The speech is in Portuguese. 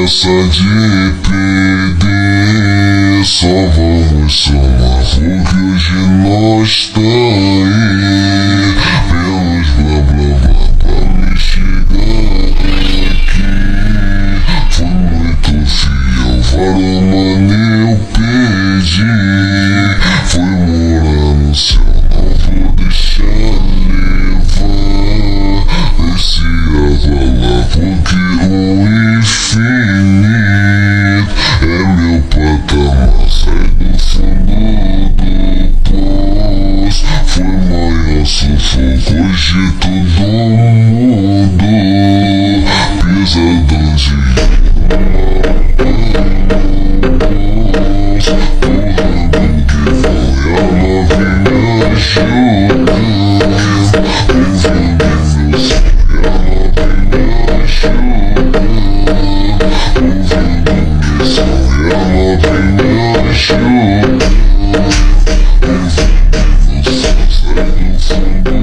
pressa de perder. Só vamos somar, porque hoje nós tá aí. Pelos blá blá blá pra me chegar aqui. Fui muito fiel, vários mano eu perdi. Fui morar no céu, não vou deixar levar. Esse avalar, porque o infinito é meu patamar. Sai do fundo do poço. Foi maior sufoco, hoje tudo mudou. Pesadão de Fundo